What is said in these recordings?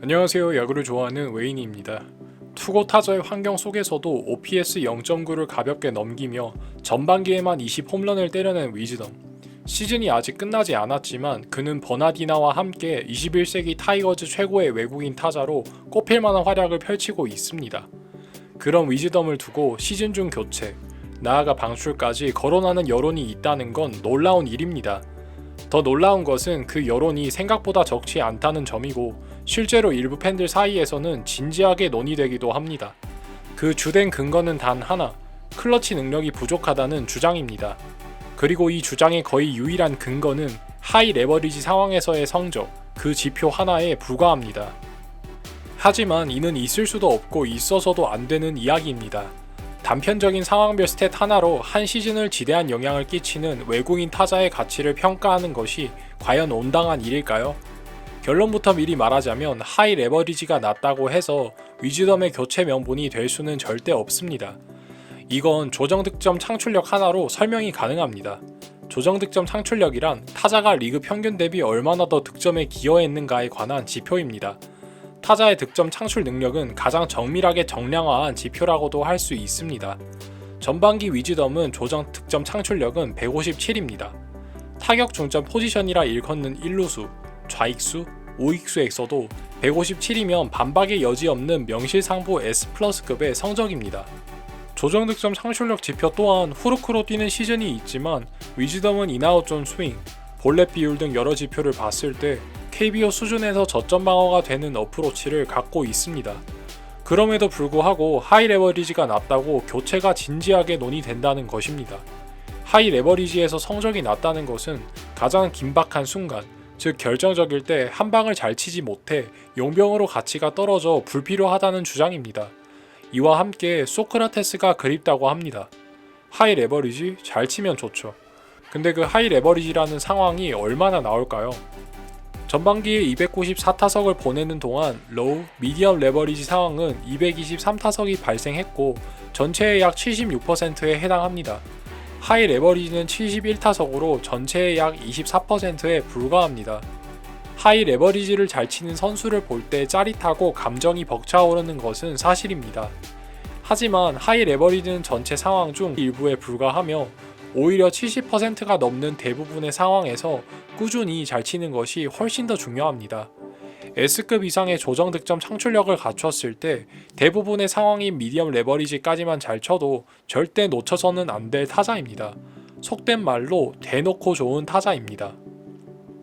안녕하세요. 야구를 좋아하는 웨이니입니다. 투고 타자의 환경 속에서도 OPS 0.9를 가볍게 넘기며 전반기에만 20홈런을 때려낸 위즈덤. 시즌이 아직 끝나지 않았지만 그는 버나디나와 함께 21세기 타이거즈 최고의 외국인 타자로 꼽힐만한 활약을 펼치고 있습니다. 그런 위즈덤을 두고 시즌 중 교체, 나아가 방출까지 거론하는 여론이 있다는 건 놀라운 일입니다. 더 놀라운 것은 그 여론이 생각보다 적지 않다는 점이고 실제로 일부 팬들 사이에서는 진지하게 논의되기도 합니다. 그 주된 근거는 단 하나, 클러치 능력이 부족하다는 주장입니다. 그리고 이 주장의 거의 유일한 근거는 하이 레버리지 상황에서의 성적, 그 지표 하나에 불과합니다. 하지만 이는 있을 수도 없고 있어서도 안 되는 이야기입니다. 단편적인 상황별 스탯 하나로 한 시즌을 지대한 영향을 끼치는 외국인 타자의 가치를 평가하는 것이 과연 온당한 일일까요? 결론부터 미리 말하자면 하이 레버리지가 낮다고 해서 위즈덤의 교체 명분이 될 수는 절대 없습니다. 이건 조정 득점 창출력 하나로 설명이 가능합니다. 조정 득점 창출력이란 타자가 리그 평균 대비 얼마나 더 득점에 기여했는가에 관한 지표입니다. 타자의 득점 창출 능력은 가장 정밀하게 정량화한 지표라고도 할 수 있습니다. 전반기 위즈덤은 조정 득점 창출력은 157입니다. 타격 중점 포지션이라 일컫는 1루수, 좌익수, 우익수에서도 157이면 반박의 여지 없는 명실상부 S+급의 성적입니다. 조정 득점 창출력 지표 또한 후루크로 뛰는 시즌이 있지만 위즈덤은 인아웃 존 스윙, 볼넷 비율 등 여러 지표를 봤을 때 KBO 수준에서 저점 방어가 되는 어프로치를 갖고 있습니다. 그럼에도 불구하고 하이 레버리지가 낮다고 교체가 진지하게 논의된다는 것입니다. 하이 레버리지에서 성적이 낮다는 것은 가장 긴박한 순간, 즉 결정적일 때 한 방을 잘 치지 못해 용병으로 가치가 떨어져 불필요하다는 주장입니다. 이와 함께 소크라테스가 그립다고 합니다. 하이 레버리지 잘 치면 좋죠. 근데 그 하이 레버리지라는 상황이 얼마나 나올까요? 전반기에 294타석을 보내는 동안 로우, 미디엄 레버리지 상황은 223타석이 발생했고 전체의 약 76%에 해당합니다. 하이 레버리지는 71타석으로 전체의 약 24%에 불과합니다. 하이 레버리지를 잘 치는 선수를 볼 때 짜릿하고 감정이 벅차오르는 것은 사실입니다. 하지만 하이 레버리지는 전체 상황 중 일부에 불과하며 오히려 70%가 넘는 대부분의 상황에서 꾸준히 잘 치는 것이 훨씬 더 중요합니다. S급 이상의 조정 득점 창출력을 갖췄을 때 대부분의 상황인 미디엄 레버리지까지만 잘 쳐도 절대 놓쳐서는 안 될 타자입니다. 속된 말로 대놓고 좋은 타자입니다.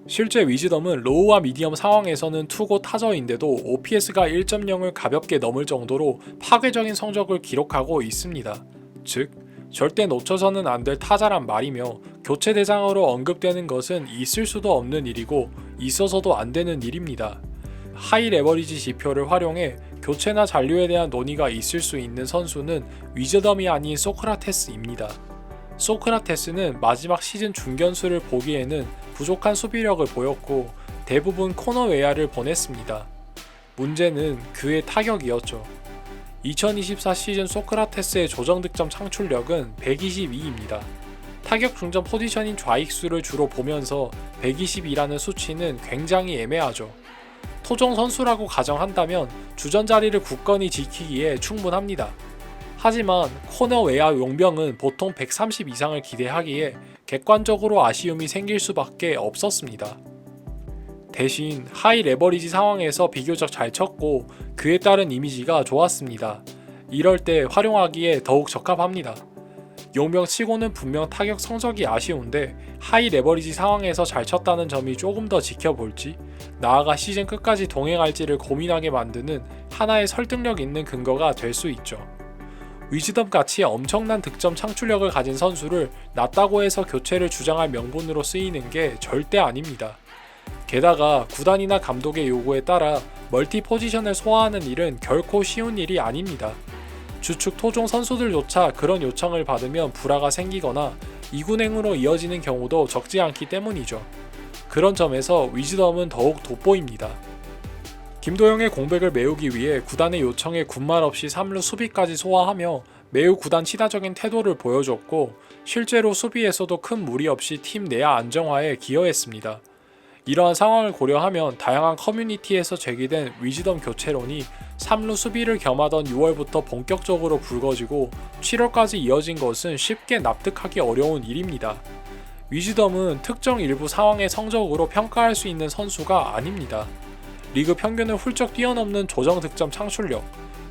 실제 위즈덤은 로우와 미디엄 상황에서는 투고 타저인데도 OPS가 1.0을 가볍게 넘을 정도로 파괴적인 성적을 기록하고 있습니다. 즉, 절대 놓쳐서는 안 될 타자란 말이며 교체 대상으로 언급되는 것은 있을 수도 없는 일이고 있어서도 안 되는 일입니다. 하이 레버리지 지표를 활용해 교체나 잔류에 대한 논의가 있을 수 있는 선수는 위즈덤이 아닌 소크라테스입니다. 소크라테스는 마지막 시즌 중견수를 보기에는 부족한 수비력을 보였고 대부분 코너 외야를 보냈습니다. 문제는 그의 타격이었죠. 2024 시즌 소크라테스의 조정 득점 창출력은 122입니다. 타격 중점 포지션인 좌익수를 주로 보면서 122라는 수치는 굉장히 애매하죠. 토종 선수라고 가정한다면 주전 자리를 굳건히 지키기에 충분합니다. 하지만 코너 외야 용병은 보통 130 이상을 기대하기에 객관적으로 아쉬움이 생길 수밖에 없었습니다. 대신 하이 레버리지 상황에서 비교적 잘 쳤고 그에 따른 이미지가 좋았습니다. 이럴 때 활용하기에 더욱 적합합니다. 용병치고는 분명 타격 성적이 아쉬운데 하이 레버리지 상황에서 잘 쳤다는 점이 조금 더 지켜볼지, 나아가 시즌 끝까지 동행할지를 고민하게 만드는 하나의 설득력 있는 근거가 될 수 있죠. 위즈덤 같이 엄청난 득점 창출력을 가진 선수를 낮다고 해서 교체를 주장할 명분으로 쓰이는 게 절대 아닙니다. 게다가 구단이나 감독의 요구에 따라 멀티 포지션을 소화하는 일은 결코 쉬운 일이 아닙니다. 주축 토종 선수들조차 그런 요청을 받으면 불화가 생기거나 이군행으로 이어지는 경우도 적지 않기 때문이죠. 그런 점에서 위즈덤은 더욱 돋보입니다. 김도영의 공백을 메우기 위해 구단의 요청에 군말 없이 3루 수비까지 소화하며 매우 구단 친화적인 태도를 보여줬고 실제로 수비에서도 큰 무리 없이 팀 내야 안정화에 기여했습니다. 이러한 상황을 고려하면 다양한 커뮤니티에서 제기된 위즈덤 교체론이 3루 수비를 겸하던 6월부터 본격적으로 불거지고 7월까지 이어진 것은 쉽게 납득하기 어려운 일입니다. 위즈덤은 특정 일부 상황의 성적으로 평가할 수 있는 선수가 아닙니다. 리그 평균을 훌쩍 뛰어넘는 조정 득점 창출력,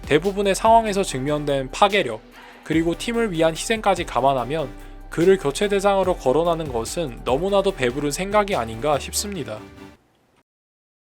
대부분의 상황에서 증명된 파괴력, 그리고 팀을 위한 희생까지 감안하면 그를 교체 대상으로 거론하는 것은 너무나도 배부른 생각이 아닌가 싶습니다.